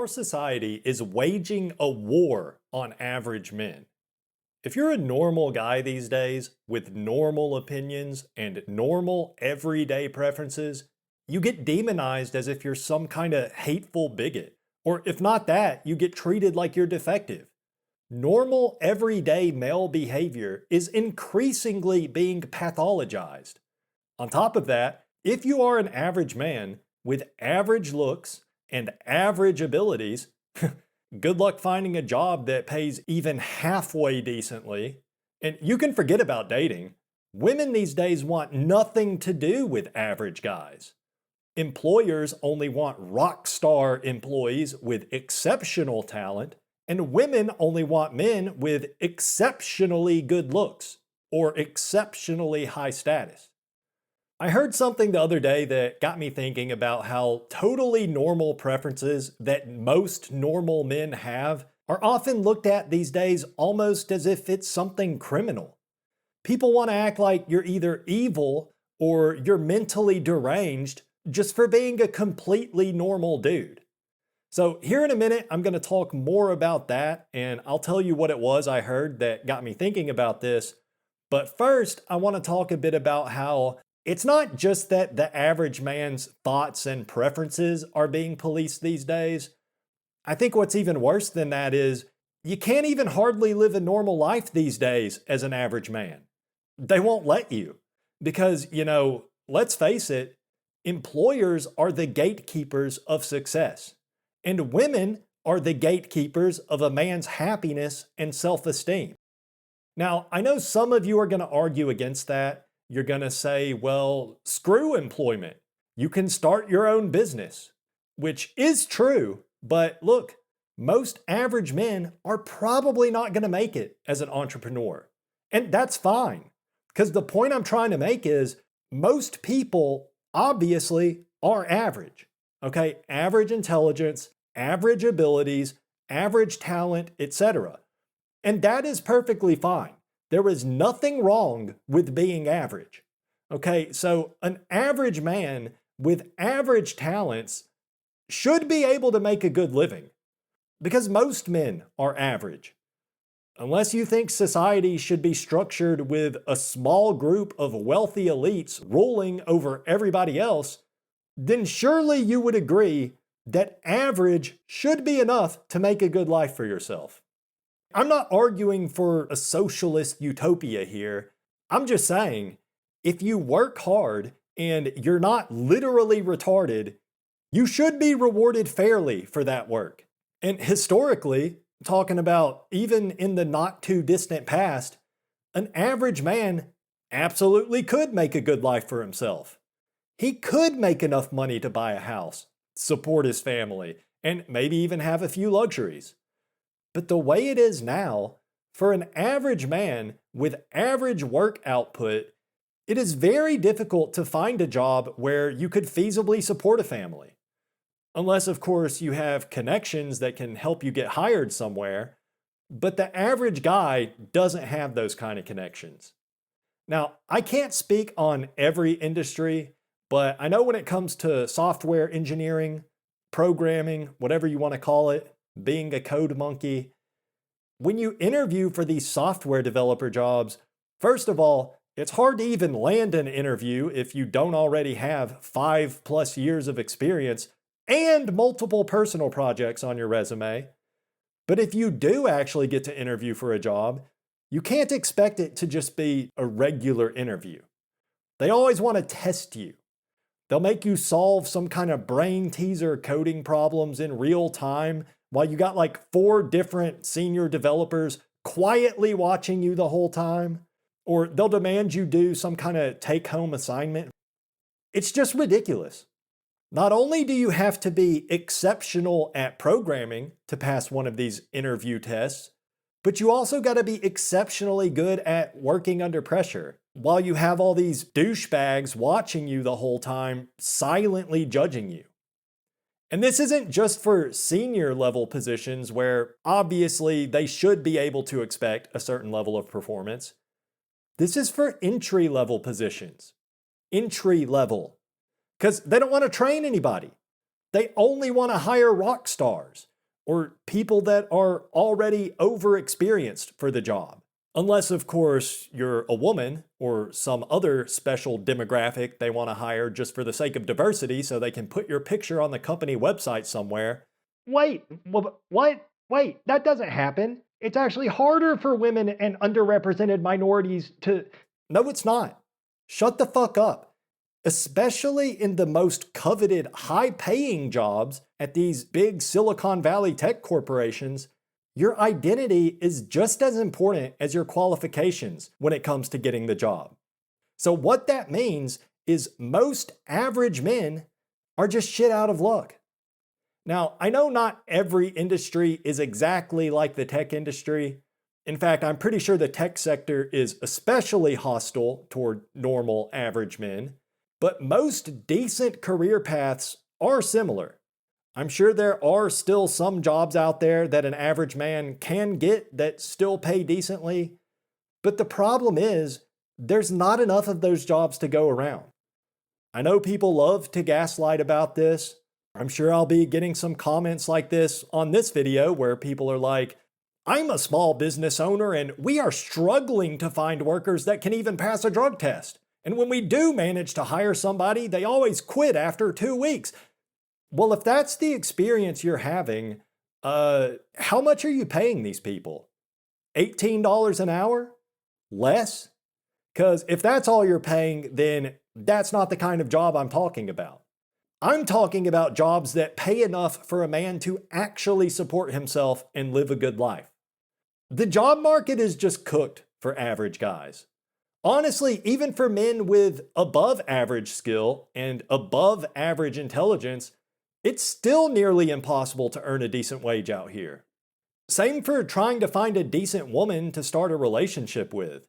our society is waging a war on average men. If you're a normal guy these days with normal opinions and normal everyday preferences, you get demonized as if you're some kind of hateful bigot. Or if not that, you get treated like you're defective. Normal everyday male behavior is increasingly being pathologized. On top of that, if you are an average man with average looks and average abilities, good luck finding a job that pays even halfway decently. And you can forget about dating. Women these days want nothing to do with average guys. Employers only want rock star employees with exceptional talent, and women only want men with exceptionally good looks or exceptionally high status. I heard something the other day that got me thinking about how totally normal preferences that most normal men have are often looked at these days almost as if it's something criminal. People want to act like you're either evil or you're mentally deranged just for being a completely normal dude. So, here in a minute, I'm going to talk more about that, and I'll tell you what it was I heard that got me thinking about this. But first, I want to talk a bit about how it's not just that the average man's thoughts and preferences are being policed these days. I think what's even worse than that is you can't even hardly live a normal life these days as an average man. They won't let you because, let's face it, employers are the gatekeepers of success, and women are the gatekeepers of a man's happiness and self-esteem. Now, I know some of you are going to argue against that. You're going to say, well, screw employment. You can start your own business, which is true. But look, most average men are probably not going to make it as an entrepreneur. And that's fine. Because the point I'm trying to make is most people obviously are average. Okay, average intelligence, average abilities, average talent, etc. And that is perfectly fine. There is nothing wrong with being average. Okay, so an average man with average talents should be able to make a good living because most men are average. Unless you think society should be structured with a small group of wealthy elites ruling over everybody else, then surely you would agree that average should be enough to make a good life for yourself. I'm not arguing for a socialist utopia here. I'm just saying, if you work hard and you're not literally retarded, you should be rewarded fairly for that work. And historically, talking about even in the not too distant past, an average man absolutely could make a good life for himself. He could make enough money to buy a house, support his family, and maybe even have a few luxuries. But the way it is now, for an average man with average work output, it is very difficult to find a job where you could feasibly support a family. Unless, of course, you have connections that can help you get hired somewhere, but the average guy doesn't have those kind of connections. Now, I can't speak on every industry, but I know when it comes to software engineering, programming, whatever you want to call it, being a code monkey, when you interview for these software developer jobs, first of all, it's hard to even land an interview if you don't already have 5+ years of experience and multiple personal projects on your resume. But if you do actually get to interview for a job, you can't expect it to just be a regular interview. They always want to test you. They'll make you solve some kind of brain teaser coding problems in real time while you got like 4 different senior developers quietly watching you the whole time. Or they'll demand you do some kind of take-home assignment. It's just ridiculous. Not only do you have to be exceptional at programming to pass one of these interview tests, but you also got to be exceptionally good at working under pressure while you have all these douchebags watching you the whole time, silently judging you. And this isn't just for senior level positions where obviously they should be able to expect a certain level of performance. This is for entry level positions. Entry level. Because they don't want to train anybody. They only want to hire rock stars. or people that are already overexperienced for the job. Unless, of course, you're a woman or some other special demographic they want to hire just for the sake of diversity so they can put your picture on the company website somewhere. Wait, what? Wait, that doesn't happen. It's actually harder for women and underrepresented minorities to. No, it's not. Shut the fuck up. Especially in the most coveted, high paying jobs at these big Silicon Valley tech corporations, your identity is just as important as your qualifications when it comes to getting the job. So, what that means is most average men are just shit out of luck. Now, I know not every industry is exactly like the tech industry. In fact, I'm pretty sure the tech sector is especially hostile toward normal average men, but most decent career paths are similar. I'm sure there are still some jobs out there that an average man can get that still pay decently, but the problem is there's not enough of those jobs to go around. I know people love to gaslight about this. I'm sure I'll be getting some comments like this on this video where people are like, I'm a small business owner and we are struggling to find workers that can even pass a drug test. And when we do manage to hire somebody, they always quit after 2 weeks. Well, if that's the experience you're having, how much are you paying these people? $18 an hour? Less? Because if that's all you're paying, then that's not the kind of job I'm talking about. I'm talking about jobs that pay enough for a man to actually support himself and live a good life. The job market is just cooked for average guys. Honestly, even for men with above average skill and above average intelligence, it's still nearly impossible to earn a decent wage out here. Same for trying to find a decent woman to start a relationship with.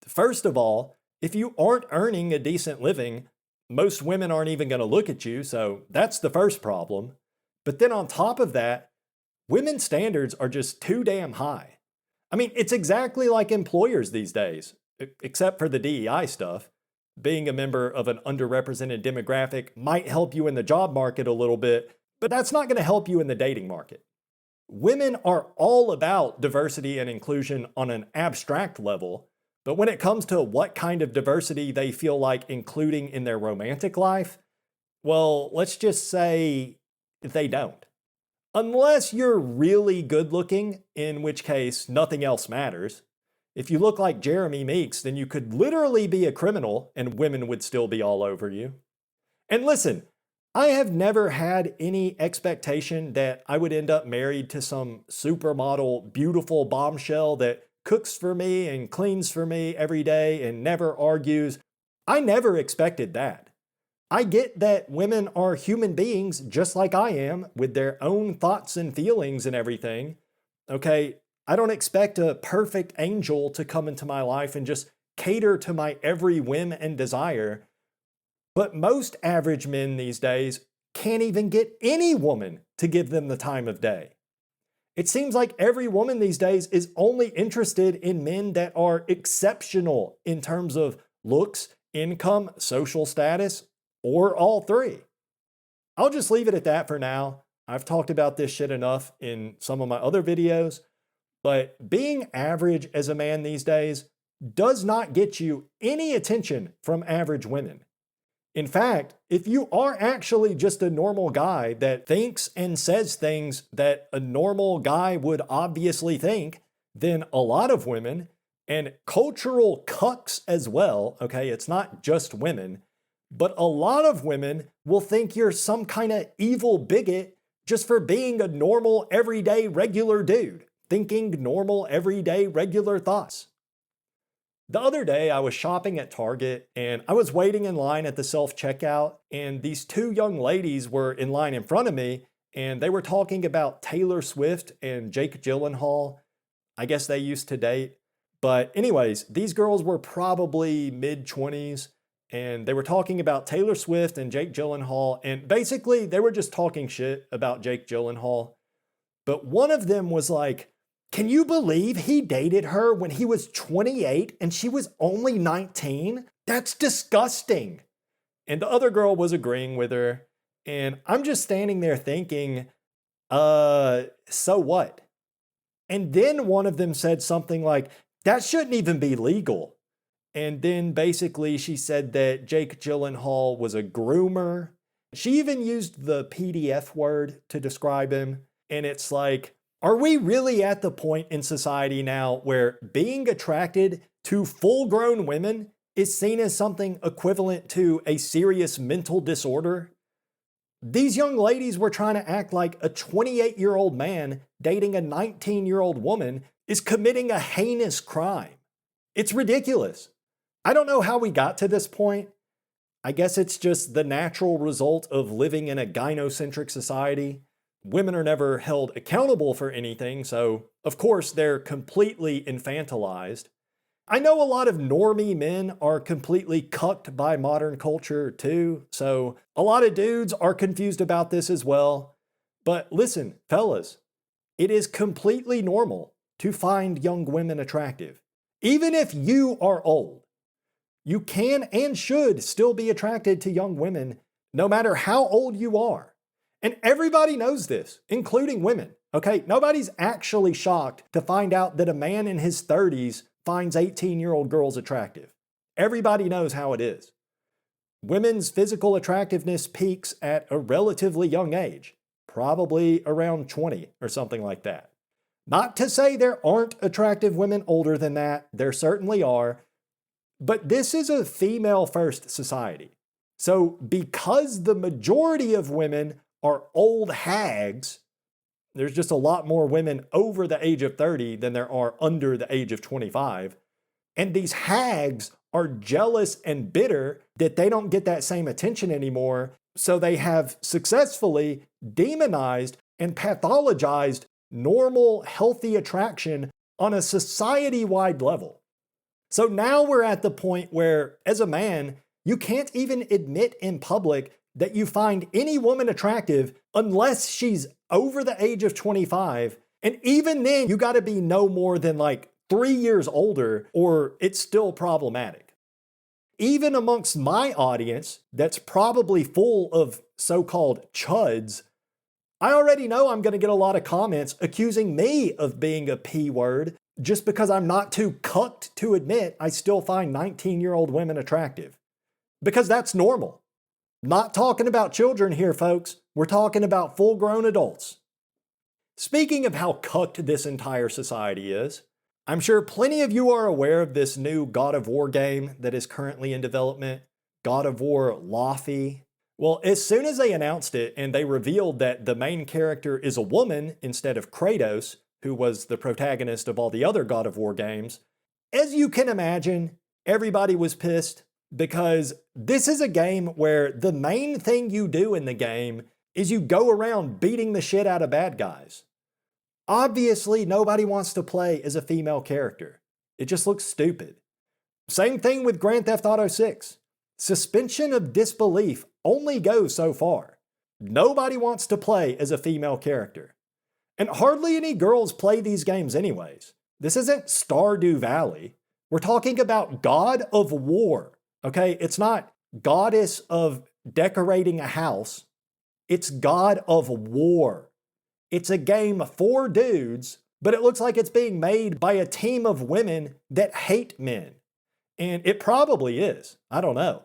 First of all, if you aren't earning a decent living, most women aren't even going to look at you, so that's the first problem. But then on top of that, women's standards are just too damn high. I mean, it's exactly like employers these days, except for the DEI stuff. Being a member of an underrepresented demographic might help you in the job market a little bit, but that's not going to help you in the dating market. Women are all about diversity and inclusion on an abstract level, but when it comes to what kind of diversity they feel like including in their romantic life, well, let's just say they don't. Unless you're really good looking, in which case nothing else matters. If you look like Jeremy Meeks, then you could literally be a criminal and women would still be all over you. And listen, I have never had any expectation that I would end up married to some supermodel, beautiful bombshell that cooks for me and cleans for me every day and never argues. I never expected that. I get that women are human beings just like I am with their own thoughts and feelings and everything. Okay, I don't expect a perfect angel to come into my life and just cater to my every whim and desire. But most average men these days can't even get any woman to give them the time of day. It seems like every woman these days is only interested in men that are exceptional in terms of looks, income, social status, or all three. I'll just leave it at that for now. I've talked about this shit enough in some of my other videos, but being average as a man these days does not get you any attention from average women. In fact, if you are actually just a normal guy that thinks and says things that a normal guy would obviously think, then a lot of women, and cultural cucks as well, okay, it's not just women, but a lot of women will think you're some kind of evil bigot just for being a normal, everyday, regular dude, thinking normal, everyday, regular thoughts. The other day, I was shopping at Target and I was waiting in line at the self-checkout, and these two young ladies were in line in front of me and they were talking about Taylor Swift and Jake Gyllenhaal. I guess they used to date. But anyways, these girls were probably mid-20s and they were talking about Taylor Swift and Jake Gyllenhaal, and basically they were just talking shit about Jake Gyllenhaal. But one of them was like, can you believe he dated her when he was 28 and she was only 19? That's disgusting. And the other girl was agreeing with her. And I'm just standing there thinking, so what? And then one of them said something like, that shouldn't even be legal. And then basically she said that Jake Gyllenhaal was a groomer. She even used the PDF word to describe him. And it's like, are we really at the point in society now where being attracted to full-grown women is seen as something equivalent to a serious mental disorder? These young ladies were trying to act like a 28-year-old man dating a 19-year-old woman is committing a heinous crime. It's ridiculous. I don't know how we got to this point. I guess it's just the natural result of living in a gynocentric society. Women are never held accountable for anything, so of course they're completely infantilized. I know a lot of normie men are completely cucked by modern culture too, so a lot of dudes are confused about this as well. But listen, fellas, it is completely normal to find young women attractive. Even if you are old, you can and should still be attracted to young women no matter how old you are. And everybody knows this, including women. Okay, nobody's actually shocked to find out that a man in his 30s finds 18-year-old girls attractive. Everybody knows how it is. Women's physical attractiveness peaks at a relatively young age, probably around 20 or something like that. Not to say there aren't attractive women older than that, there certainly are, but this is a female-first society. So because the majority of women are old hags, there's just a lot more women over the age of 30 than there are under the age of 25. And these hags are jealous and bitter that they don't get that same attention anymore. So they have successfully demonized and pathologized normal, healthy attraction on a society-wide level. So now we're at the point where, as a man, you can't even admit in public that you find any woman attractive unless she's over the age of 25. And even then, you gotta be no more than like 3 years older, or it's still problematic. Even amongst my audience, that's probably full of so-called chuds, I already know I'm gonna get a lot of comments accusing me of being a P word just because I'm not too cucked to admit I still find 19-year-old women attractive. Because that's normal. Not talking about children here, folks. We're talking about full-grown adults. Speaking of how cucked this entire society is, I'm sure plenty of you are aware of this new God of War game that is currently in development, God of War Lofi. Well, as soon as they announced it and they revealed that the main character is a woman instead of Kratos, who was the protagonist of all the other God of War games, as you can imagine, everybody was pissed because this is a game where the main thing you do in the game is you go around beating the shit out of bad guys. Obviously, nobody wants to play as a female character. It just looks stupid. Same thing with Grand Theft Auto 6. Suspension of disbelief only goes so far. Nobody wants to play as a female character. And hardly any girls play these games anyways. This isn't Stardew Valley. We're talking about God of War, okay? It's not goddess of decorating a house. It's God of War. It's a game for dudes, but it looks like it's being made by a team of women that hate men. And it probably is. I don't know.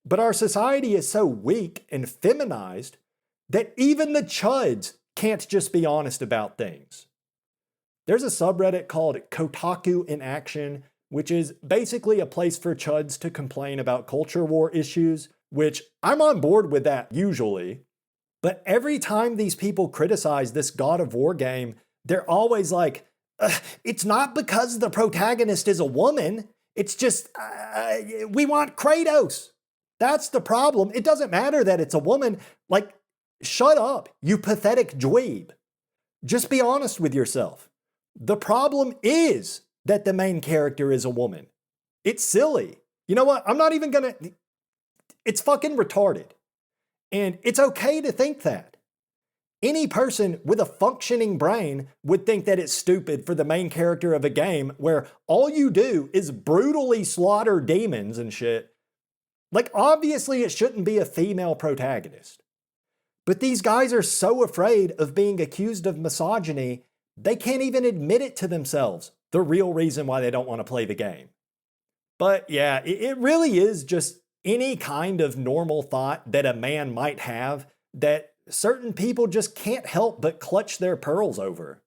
But our society is so weak and feminized that even the chuds can't just be honest about things. There's a subreddit called Kotaku in Action, which is basically a place for chuds to complain about culture war issues, which I'm on board with that usually. But every time these people criticize this God of War game, they're always like, it's not because the protagonist is a woman. It's just, we want Kratos. That's the problem. It doesn't matter that it's a woman. Like, shut up, you pathetic dweeb. Just be honest with yourself. The problem is that the main character is a woman. It's silly. You know what? I'm not even gonna... It's fucking retarded. And it's okay to think that. Any person with a functioning brain would think that it's stupid for the main character of a game where all you do is brutally slaughter demons and shit. Like, obviously it shouldn't be a female protagonist. But these guys are so afraid of being accused of misogyny, they can't even admit it to themselves, the real reason why they don't want to play the game. But yeah, it really is just any kind of normal thought that a man might have that certain people just can't help but clutch their pearls over.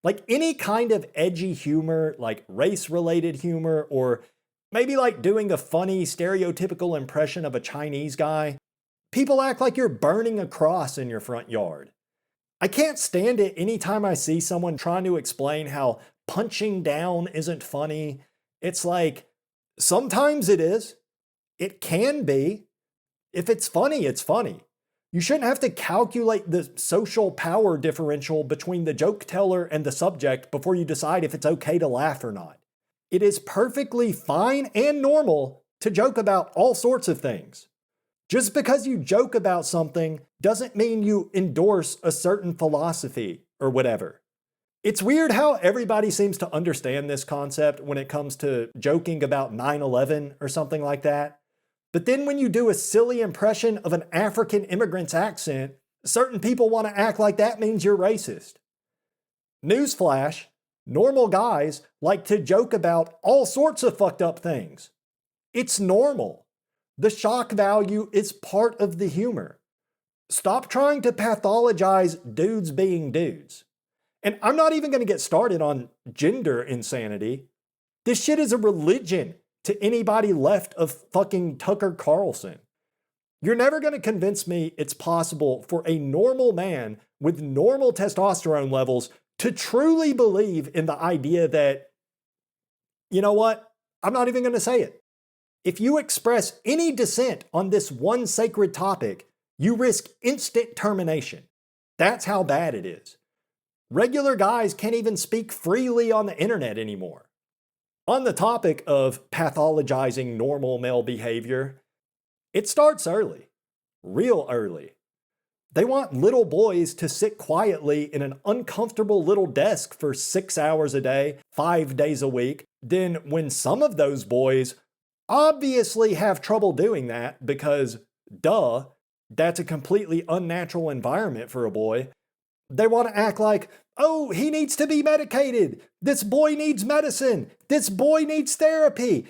Like any kind of edgy humor, like race-related humor, or maybe like doing a funny stereotypical impression of a Chinese guy, people act like you're burning a cross in your front yard. I can't stand it anytime I see someone trying to explain how punching down isn't funny. It's like, sometimes it is. It can be. If it's funny, it's funny. You shouldn't have to calculate the social power differential between the joke teller and the subject before you decide if it's okay to laugh or not. It is perfectly fine and normal to joke about all sorts of things. Just because you joke about something doesn't mean you endorse a certain philosophy or whatever. It's weird how everybody seems to understand this concept when it comes to joking about 9/11 or something like that. But then when you do a silly impression of an African immigrant's accent, certain people want to act like that means you're racist. Newsflash, normal guys like to joke about all sorts of fucked up things. It's normal. The shock value is part of the humor. Stop trying to pathologize dudes being dudes. And I'm not even going to get started on gender insanity. This shit is a religion to anybody left of fucking Tucker Carlson. You're never going to convince me it's possible for a normal man with normal testosterone levels to truly believe in the idea that, you know what? I'm not even going to say it. If you express any dissent on this one sacred topic, you risk instant termination. That's how bad it is. Regular guys can't even speak freely on the internet anymore. On the topic of pathologizing normal male behavior, it starts early, real early. They want little boys to sit quietly in an uncomfortable little desk for 6 hours a day, 5 days a week. Then when some of those boys obviously have trouble doing that because, duh, that's a completely unnatural environment for a boy, they want to act like, oh, he needs to be medicated. This boy needs medicine. This boy needs therapy.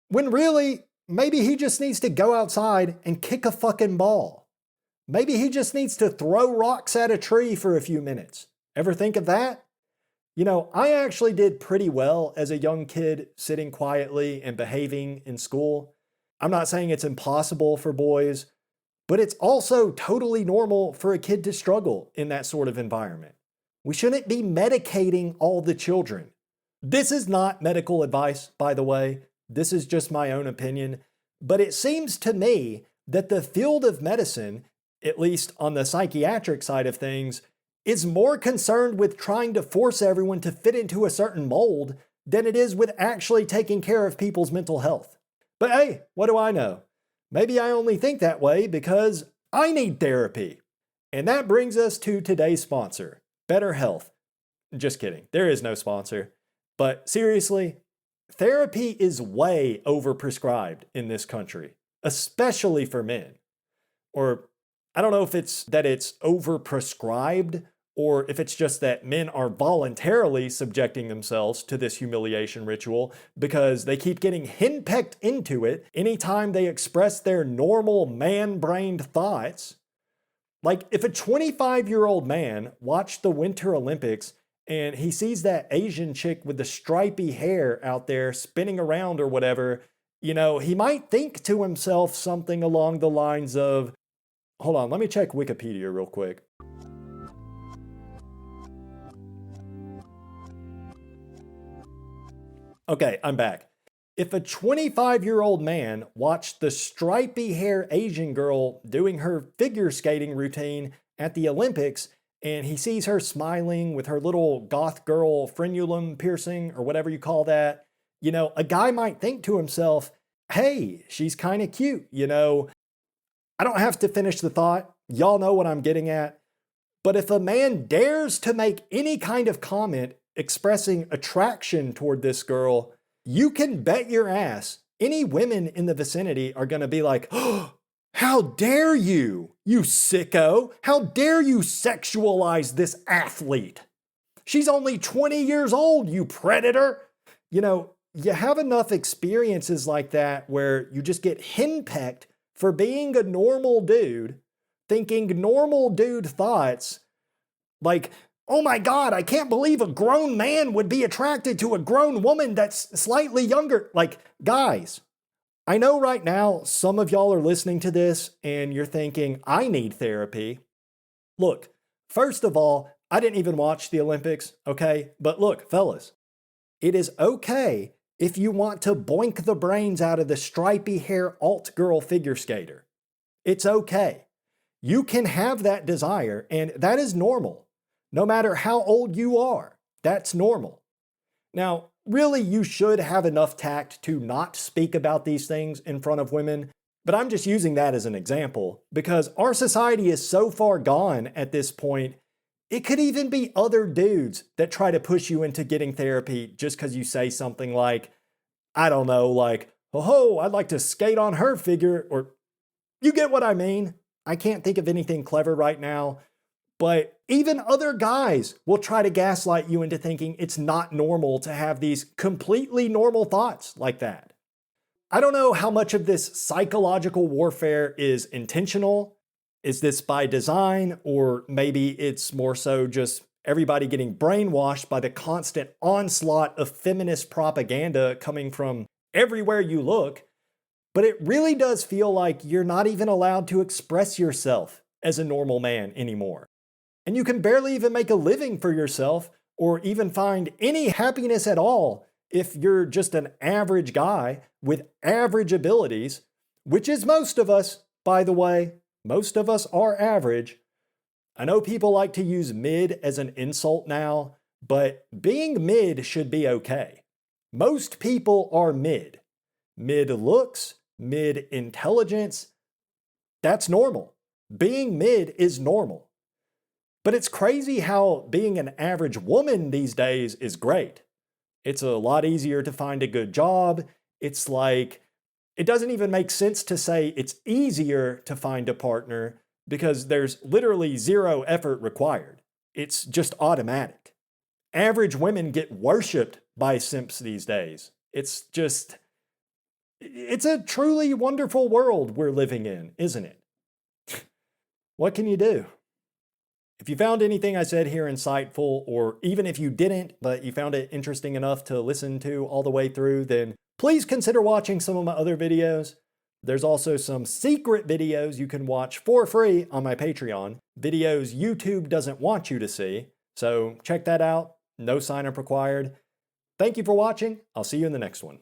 When really, maybe he just needs to go outside and kick a fucking ball. Maybe he just needs to throw rocks at a tree for a few minutes. Ever think of that? You know, I actually did pretty well as a young kid sitting quietly and behaving in school. I'm not saying it's impossible for boys, but it's also totally normal for a kid to struggle in that sort of environment. We shouldn't be medicating all the children. This is not medical advice, by the way. This is just my own opinion. But it seems to me that the field of medicine, at least on the psychiatric side of things, is more concerned with trying to force everyone to fit into a certain mold than it is with actually taking care of people's mental health. But hey, what do I know? Maybe I only think that way because I need therapy. And that brings us to today's sponsor, BetterHealth. Just kidding, there is no sponsor. But seriously, therapy is way overprescribed in this country, especially for men. Or I don't know if it's that it's overprescribed or if it's just that men are voluntarily subjecting themselves to this humiliation ritual because they keep getting henpecked into it anytime they express their normal man-brained thoughts. Like if a 25-year-old man watched the Winter Olympics and he sees that Asian chick with the stripy hair out there spinning around or whatever, you know, he might think to himself something along the lines of, hold on, let me check Wikipedia real quick. Okay, I'm back. If a 25-year-old man watched the stripy hair Asian girl doing her figure skating routine at the Olympics, and he sees her smiling with her little goth girl frenulum piercing or whatever you call that, you know, a guy might think to himself, hey, she's kind of cute, you know. I don't have to finish the thought. Y'all know what I'm getting at. But if a man dares to make any kind of comment expressing attraction toward this girl, you can bet your ass any women in the vicinity are going to be like, oh, How dare you, you sicko? How dare you sexualize this athlete? She's only 20 years old, you predator. You know, you have enough experiences like that where you just get henpecked for being a normal dude, thinking normal dude thoughts like, oh my God, I can't believe a grown man would be attracted to a grown woman that's slightly younger. Like, guys, I know right now some of y'all are listening to this and you're thinking, I need therapy. Look, first of all, I didn't even watch the Olympics, okay? But look, fellas, it is okay if you want to boink the brains out of the stripy hair alt girl figure skater. It's okay. You can have that desire, and that is normal. No matter how old you are, that's normal. Now, really, you should have enough tact to not speak about these things in front of women, but I'm just using that as an example because our society is so far gone at this point. It could even be other dudes that try to push you into getting therapy just because you say something like, I don't know, like, oh, I'd like to skate on her figure, or you get what I mean. I can't think of anything clever right now, but even other guys will try to gaslight you into thinking it's not normal to have these completely normal thoughts like that. I don't know how much of this psychological warfare is intentional. Is this by design, or maybe it's more so just everybody getting brainwashed by the constant onslaught of feminist propaganda coming from everywhere you look? But it really does feel like you're not even allowed to express yourself as a normal man anymore. And you can barely even make a living for yourself or even find any happiness at all if you're just an average guy with average abilities, which is most of us, by the way. Most of us are average. I know people like to use mid as an insult now, but being mid should be okay. Most people are mid. Mid looks, mid intelligence, that's normal. Being mid is normal. But it's crazy how being an average woman these days is great. It's a lot easier to find a good job. It's like, it doesn't even make sense to say it's easier to find a partner because there's literally zero effort required. It's just automatic. Average women get worshipped by simps these days. It's a truly wonderful world we're living in, isn't it? What can you do? If you found anything I said here insightful, or even if you didn't, but you found it interesting enough to listen to all the way through, then please consider watching some of my other videos. There's also some secret videos you can watch for free on my Patreon, videos YouTube doesn't want you to see. So check that out. No sign up required. Thank you for watching. I'll see you in the next one.